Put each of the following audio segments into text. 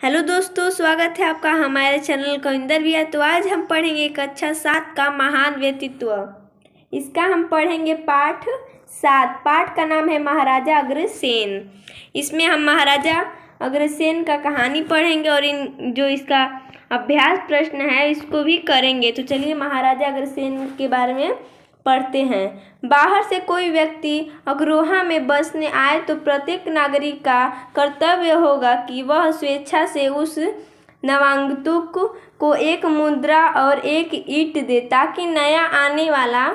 Hello दोस्तों, स्वागत है आपका हमारे चैनल कविंदर भैया। तो आज हम पढ़ेंगे कक्षा 7 का महान व्यक्तित्व। इसका हम पढ़ेंगे पाठ 7। पाठ का नाम है महाराजा अग्रसेन। इसमें हम महाराजा अग्रसेन का कहानी पढ़ेंगे और इन जो इसका अभ्यास प्रश्न है इसको भी करेंगे। तो चलिए महाराजा अग्रसेन के बारे में पढ़ते हैं। बाहर से कोई व्यक्ति अग्रोहा में बसने आए तो प्रत्येक नागरिक का कर्तव्य होगा कि वह स्वेच्छा से उस नवागंतुक को एक मुद्रा और एक ईंट दे, ताकि नया आने वाला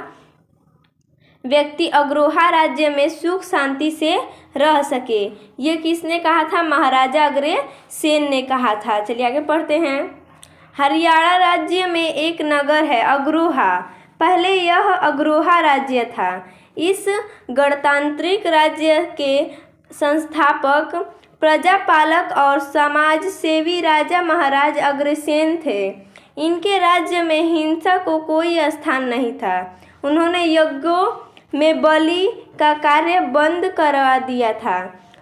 व्यक्ति अग्रोहा राज्य में सुख शांति से रह सके। ये किसने कहा था? महाराजा अग्रसेन ने कहा था। चलिए आगे पढ़ते हैं। हरियाणा राज्य में एक नगर है अग्रोहा। पहले यह अग्रोहा राज्य था। इस गणतांत्रिक राज्य के संस्थापक, प्रजापालक और समाज सेवी राजा महाराज अग्रसेन थे। इनके राज्य में हिंसा को कोई स्थान नहीं था। उन्होंने यज्ञों में बलि का कार्य बंद करवा दिया था।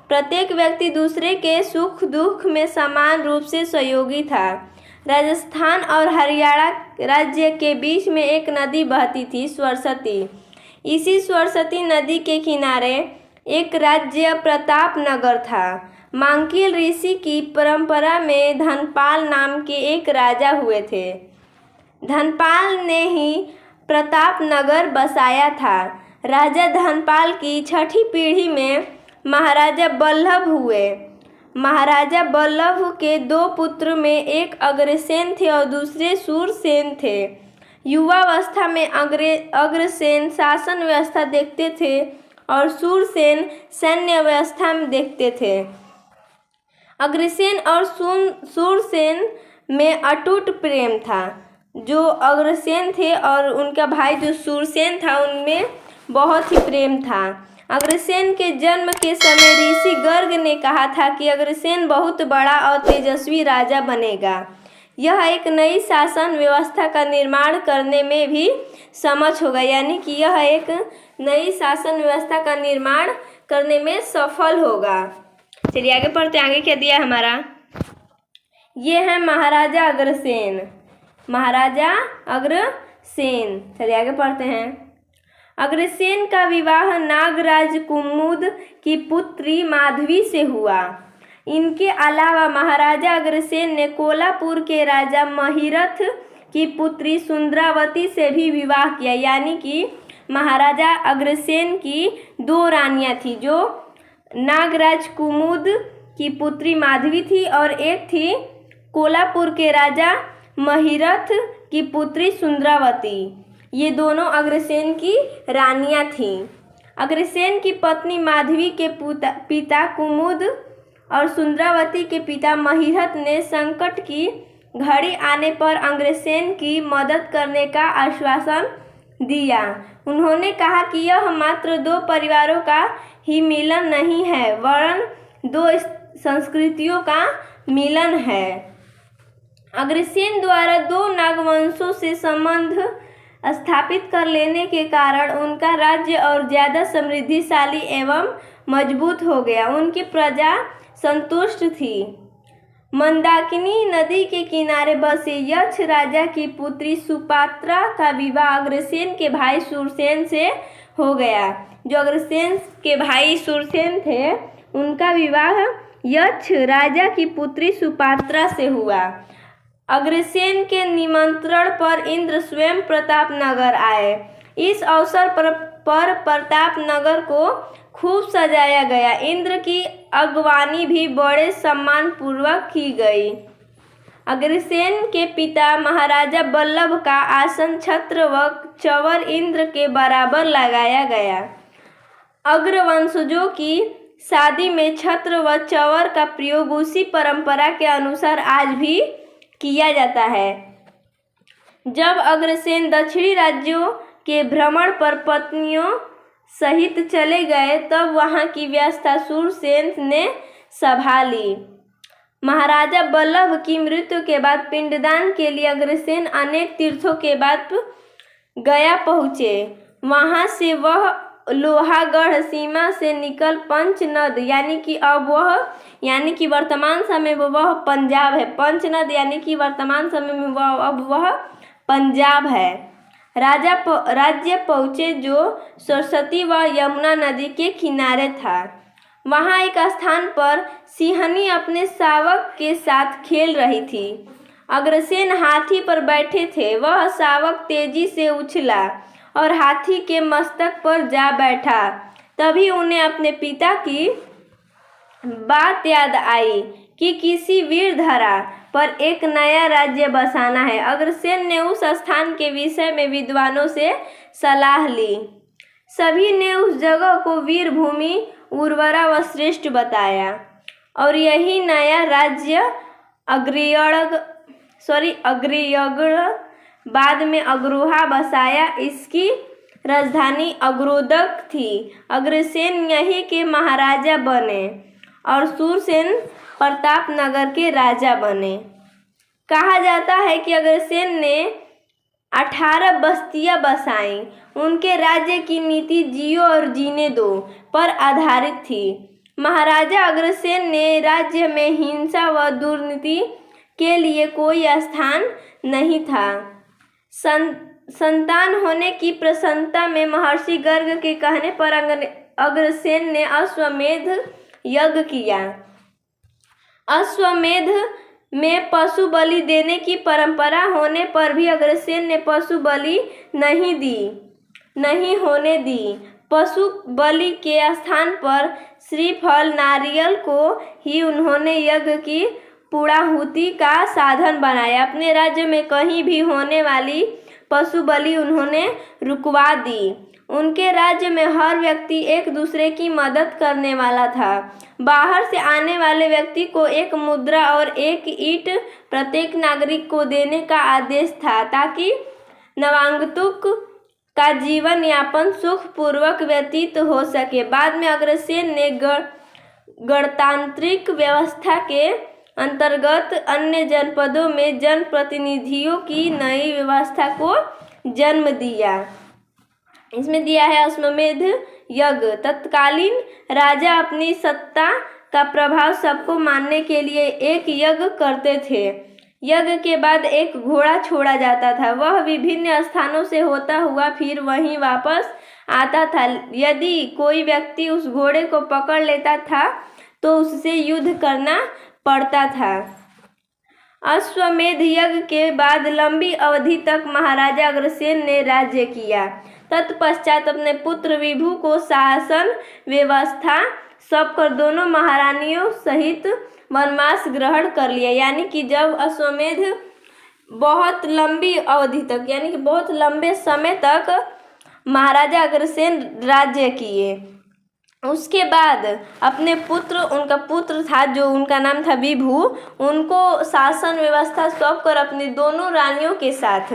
प्रत्येक व्यक्ति दूसरे के सुख दुख में समान रूप से सहयोगी था। राजस्थान और हरियाणा राज्य के बीच में एक नदी बहती थी, सरस्वती। इसी सरस्वती नदी के किनारे एक राज्य प्रतापनगर था। मांकिल ऋषि की परंपरा में धनपाल नाम के एक राजा हुए थे। धनपाल ने ही प्रतापनगर बसाया था। राजा धनपाल की छठी पीढ़ी में महाराजा बल्लभ हुए। महाराजा बल्लभ के दो पुत्र में एक अग्रसेन थे और दूसरे सूरसेन थे। युवावस्था में अग्रसेन शासन व्यवस्था देखते थे और सूरसेन सैन्य व्यवस्था में देखते थे। अग्रसेन और सूरसेन में अटूट प्रेम था। जो अग्रसेन थे और उनका भाई जो सूरसेन था उनमें बहुत ही प्रेम था। अग्रसेन के जन्म के समय ऋषि गर्ग ने कहा था कि अग्रसेन बहुत बड़ा और तेजस्वी राजा बनेगा। यह एक नई शासन व्यवस्था का निर्माण करने में भी समर्थ होगा, यानी कि यह एक नई शासन व्यवस्था का निर्माण करने में सफल होगा। चलिए आगे पढ़ते हैं। आगे क्या दिया हमारा? ये है महाराजा अग्रसेन। महाराजा अग्रसेन। चलिए आगे पढ़ते हैं। अग्रसेन का विवाह नागराज कुमुद की पुत्री माधवी से हुआ। इनके अलावा महाराजा अग्रसेन ने कोल्हापुर के राजा महिरथ की पुत्री सुंदरावती से भी विवाह किया, यानी कि महाराजा अग्रसेन की दो रानियां थी, जो नागराज कुमुद की पुत्री माधवी थी और एक थी कोल्हापुर के राजा महिरथ की पुत्री सुंदरावती। ये दोनों अग्रसेन की रानियां थीं। अग्रसेन की पत्नी माधवी के पिता कुमुद और सुंदरावती के पिता महिरथ ने संकट की घड़ी आने पर अग्रसेन की मदद करने का आश्वासन दिया। उन्होंने कहा कि यह मात्र दो परिवारों का ही मिलन नहीं है, वरन दो संस्कृतियों का मिलन है। अग्रसेन द्वारा दो नागवंशों से संबंध स्थापित कर लेने के कारण उनका राज्य और ज़्यादा समृद्धिशाली एवं मजबूत हो गया। उनकी प्रजा संतुष्ट थी। मंदाकिनी नदी के किनारे बसे यक्ष राजा की पुत्री सुपात्रा का विवाह अग्रसेन के भाई सूरसेन से हो गया। जो अग्रसेन के भाई सूरसेन थे उनका विवाह यक्ष राजा की पुत्री सुपात्रा से हुआ। अग्रसेन के निमंत्रण पर इंद्र स्वयं प्रतापनगर आए। इस अवसर पर प्रतापनगर को खूब सजाया गया। इंद्र की अगवानी भी बड़े सम्मान पूर्वक की गई। अग्रसेन के पिता महाराजा बल्लभ का आसन छत्र व चवर इंद्र के बराबर लगाया गया। अग्रवंशजों की शादी में छत्र व चवर का प्रयोग उसी परंपरा के अनुसार आज भी किया जाता है। जब अग्रसेन दक्षिणी राज्यों के भ्रमण पर पत्नियों सहित चले गए तब वहां की व्यवस्था सूरसेन ने संभाली। महाराजा बल्लभ की मृत्यु के बाद पिंडदान के लिए अग्रसेन अनेक तीर्थों के बाद गया पहुँचे। वहां से वह लोहागढ़ सीमा से निकल पंचनद यानी कि वर्तमान समय में वह पंजाब है। पंचनद यानी कि वर्तमान समय में वह पंजाब है। राज्य पहुँचे जो सरस्वती व यमुना नदी के किनारे था। वहाँ एक स्थान पर सिंहनी अपने शावक के साथ खेल रही थी। अग्रसेन हाथी पर बैठे थे। वह शावक तेजी से उछला और हाथी के मस्तक पर जा बैठा। तभी उन्हें अपने पिता की बात याद आई कि किसी वीर धरा पर एक नया राज्य बसाना है। अग्रसेन ने उस स्थान के विषय में विद्वानों से सलाह ली। सभी ने उस जगह को वीर भूमि, उर्वरा व श्रेष्ठ बताया और यही नया राज्य अग्रयगढ़ बाद में अग्रोहा बसाया। इसकी राजधानी अग्रोदक थी। अग्रसेन यहीं के महाराजा बने और सूरसेन प्रतापनगर के राजा बने। कहा जाता है कि अग्रसेन ने 18 बस्तियां बसाईं। उनके राज्य की नीति जियो और जीने दो पर आधारित थी। महाराजा अग्रसेन ने राज्य में हिंसा व दुर्नीति के लिए कोई स्थान नहीं था। संतान होने की प्रसन्नता में महर्षि गर्ग के कहने पर अग्रसेन ने अश्वमेध यज्ञ किया। अश्वमेध में पशु बलि देने की परंपरा होने पर भी अग्रसेन ने पशु बलि नहीं होने दी। पशु बलि के स्थान पर श्रीफल नारियल को ही उन्होंने यज्ञ की पूर्णाहुति का साधन बनाया। अपने राज्य में कहीं भी होने वाली पशु बलि उन्होंने रुकवा दी। उनके राज्य में हर व्यक्ति एक दूसरे की मदद करने वाला था। बाहर से आने वाले व्यक्ति को एक मुद्रा और एक ईंट प्रत्येक नागरिक को देने का आदेश था ताकि नवागंतुक का जीवन यापन सुखपूर्वक व्यतीत हो सके। बाद में अग्रसेन ने गणतांत्रिक व्यवस्था के अंतर्गत अन्य जनपदों में जनप्रतिनिधियों की नई व्यवस्था को जन्म दिया। इसमें दिया है अश्वमेध यज्ञ। तत्कालीन राजा अपनी सत्ता का प्रभाव सबको मानने के लिए एक यज्ञ करते थे। यज्ञ के बाद एक घोड़ा छोड़ा जाता था। वह विभिन्न स्थानों से होता हुआ फिर वहीं वापस आता था। यदि कोई व्यक्ति उस घोड़े को पकड़ लेता था तो उससे युद्ध करना पड़ता था। अश्वमेध यज्ञ के बाद लंबी अवधि तक महाराजा अग्रसेन ने राज्य किया। तत्पश्चात अपने पुत्र विभु को शासन व्यवस्था सौंपकर दोनों महारानियों सहित वनवास ग्रहण कर लिया। यानी कि जब अश्वमेध बहुत लंबी अवधि तक यानी कि बहुत लंबे समय तक महाराजा अग्रसेन राज्य किए, उसके बाद अपने उनका पुत्र था जो उनका नाम था विभु, उनको शासन व्यवस्था सौंपकर अपनी दोनों रानियों के साथ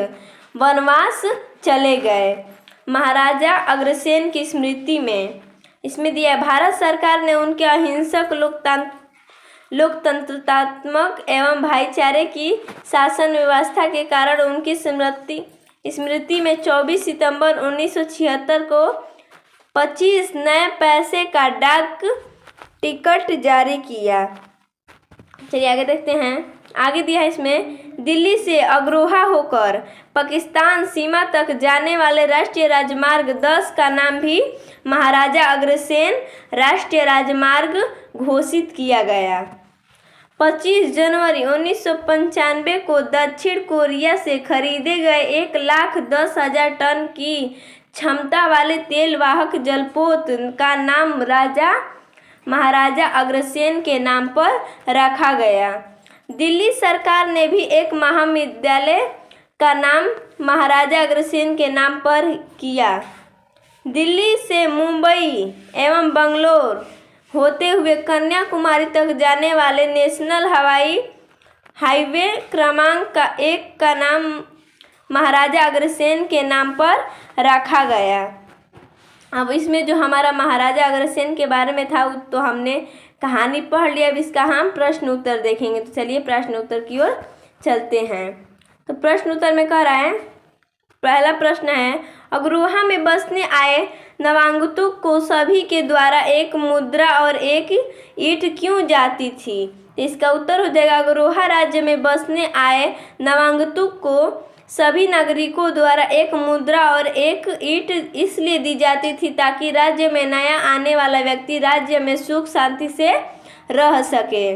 वनवास चले गए महाराजा अग्रसेन की स्मृति में। इसमें दिया भारत सरकार ने उनके अहिंसक लोकतंत्रात्मक एवं भाईचारे की शासन व्यवस्था के कारण उनकी स्मृति में 24 सितंबर 1976 को 25 नए पैसे का डाक टिकट जारी किया। चलिए आगे देखते हैं। आगे दिया है इसमें दिल्ली से अग्रोहा होकर पाकिस्तान सीमा तक जाने वाले राष्ट्रीय राजमार्ग 10 का नाम भी महाराजा अग्रसेन राष्ट्रीय राजमार्ग घोषित किया गया। 25 जनवरी 1995 को दक्षिण कोरिया से खरीदे गए 1,10,000 टन की क्षमता वाले तेल वाहक जलपोत का नाम महाराजा अग्रसेन के नाम पर रखा गया। दिल्ली सरकार ने भी एक महाविद्यालय का नाम महाराजा अग्रसेन के नाम पर किया। दिल्ली से मुंबई एवं बंगलोर होते हुए कन्याकुमारी तक जाने वाले नेशनल हवाई हाईवे क्रमांक 1 का नाम महाराजा अग्रसेन के नाम पर रखा गया। अब इसमें जो हमारा महाराजा अग्रसेन के बारे में था तो हमने कहानी पढ़ लिया। अब इसका हम प्रश्न उत्तर देखेंगे। तो चलिए प्रश्न उत्तर की ओर चलते हैं। तो प्रश्न उत्तर में कह रहा है पहला प्रश्न है, अग्रोहा में बसने आए नवागंतुक को सभी के द्वारा एक मुद्रा और एक ईंट क्यों जाती थी? इसका उत्तर हो जाएगा, अग्रोहा राज्य में बसने आए नवागंतुक को सभी नागरिकों द्वारा एक मुद्रा और एक ईंट इसलिए दी जाती थी ताकि राज्य में नया आने वाला व्यक्ति राज्य में सुख शांति से रह सके।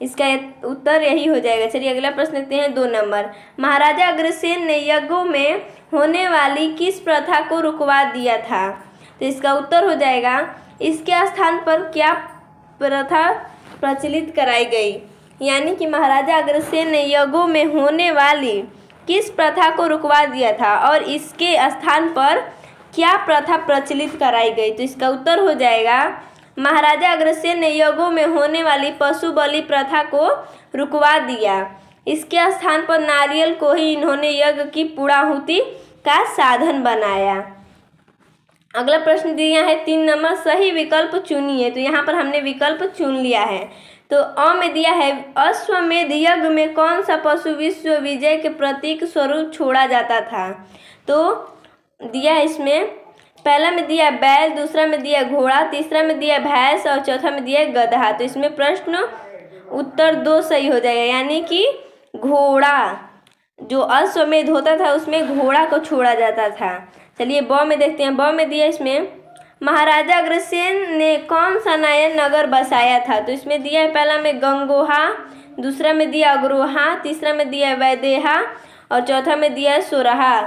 इसका उत्तर यही हो जाएगा। चलिए अगला प्रश्न देखते हैं 2 नंबर। महाराजा अग्रसेन ने यज्ञों में होने वाली किस प्रथा को रुकवा दिया था? तो इसका उत्तर हो जाएगा, इसके स्थान पर क्या प्रथा प्रचलित कराई गई? यानी कि महाराजा अग्रसेन ने यज्ञों में होने वाली किस प्रथा को रुकवा दिया था और इसके स्थान पर क्या प्रथा प्रचलित कराई गई? तो इसका उत्तर हो जाएगा, महाराजा अग्रसेन ने यज्ञों में होने वाली पशु बलि प्रथा को रुकवा दिया। इसके स्थान पर नारियल को ही इन्होंने यज्ञ की पूर्णाहुति का साधन बनाया। अगला प्रश्न दिया है 3 नंबर, सही विकल्प चुनिए। तो यहाँ पर हमने विकल्प चुन लिया है। तो अ में दिया है, अश्वमेध यज्ञ में कौन सा पशु विश्व विजय के प्रतीक स्वरूप छोड़ा जाता था? तो दिया है इसमें, पहला में दिया बैल, दूसरा में दिया घोड़ा, तीसरा में दिया भैंस और चौथा में दिया गधा। तो इसमें प्रश्न उत्तर 2 सही हो जाएगा, यानी कि घोड़ा, जो अश्वमेध होता था उसमें घोड़ा को छोड़ा जाता था। चलिए ब में देखते हैं। ब में दिया इसमें, महाराजा अग्रसेन ने कौन सा नया नगर बसाया था? तो इसमें दिया है, पहला में गंगोहा, दूसरा में दिया अग्रोहा, तीसरा में दिया वैदेहा और चौथा में दिया सोरहा।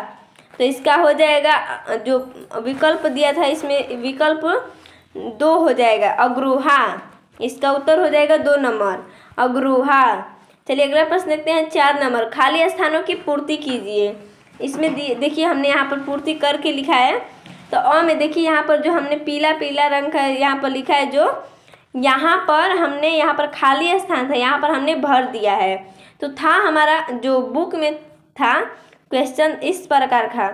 तो इसका हो जाएगा, जो विकल्प दिया था इसमें विकल्प 2 हो जाएगा, अग्रोहा। इसका उत्तर हो जाएगा 2 नंबर, अग्रोहा। चलिए अगला प्रश्न देखते हैं 4 नंबर, खाली स्थानों की पूर्ति कीजिए। इसमें देखिए हमने यहाँ पर पूर्ति करके लिखा है। तो अ में देखिए यहाँ पर जो हमने पीला पीला रंग का यहाँ पर लिखा है, जो यहाँ पर हमने यहाँ पर खाली स्थान था यहाँ पर हमने भर दिया है। तो था हमारा जो बुक में था क्वेश्चन इस प्रकार का,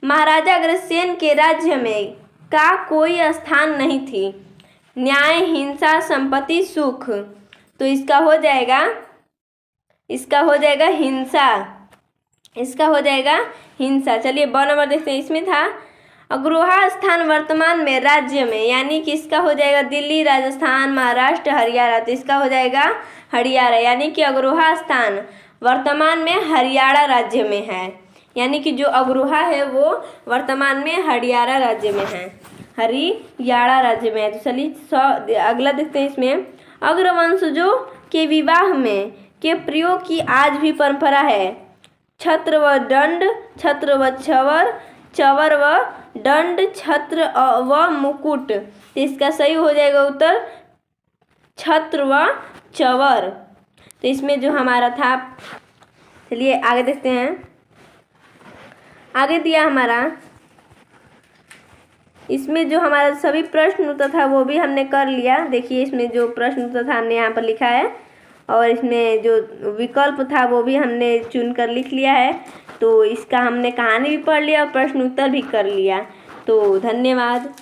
महाराजा अग्रसेन के राज्य में का कोई स्थान नहीं थी, न्याय हिंसा संपत्ति सुख। तो इसका हो जाएगा हिंसा, इसका हो जाएगा हिंसा। चलिए ब नंबर देखते हैं। इसमें था, अग्रोहा स्थान वर्तमान में राज्य में, यानी कि इसका हो जाएगा दिल्ली, राजस्थान, महाराष्ट्र, हरियाणा। तो इसका हो जाएगा हरियाणा, यानी कि अग्रोहा स्थान वर्तमान में हरियाणा राज्य में है, यानी कि जो अग्रोहा है वो वर्तमान में हरियाणा राज्य में है, हरियाणा राज्य में है। तो चलिए अगला देखते हैं। इसमें अग्रवंशजों के विवाह में के प्रयोग की आज भी परंपरा है, छत्र व दंड, छत्र व चवर, चवर व दंड, छत्र व मुकुट। तो इसका सही हो जाएगा उत्तर छत्र व चवर। तो इसमें जो हमारा था, चलिए आगे देखते हैं। आगे दिया हमारा, इसमें जो हमारा सभी प्रश्न उत्तर था वो भी हमने कर लिया। देखिए इसमें जो प्रश्न उत्तर था हमने यहाँ पर लिखा है और इसमें जो विकल्प था वो भी हमने चुन कर लिख लिया है। तो इसका हमने कहानी भी पढ़ लिया और प्रश्न उत्तर भी कर लिया। तो धन्यवाद।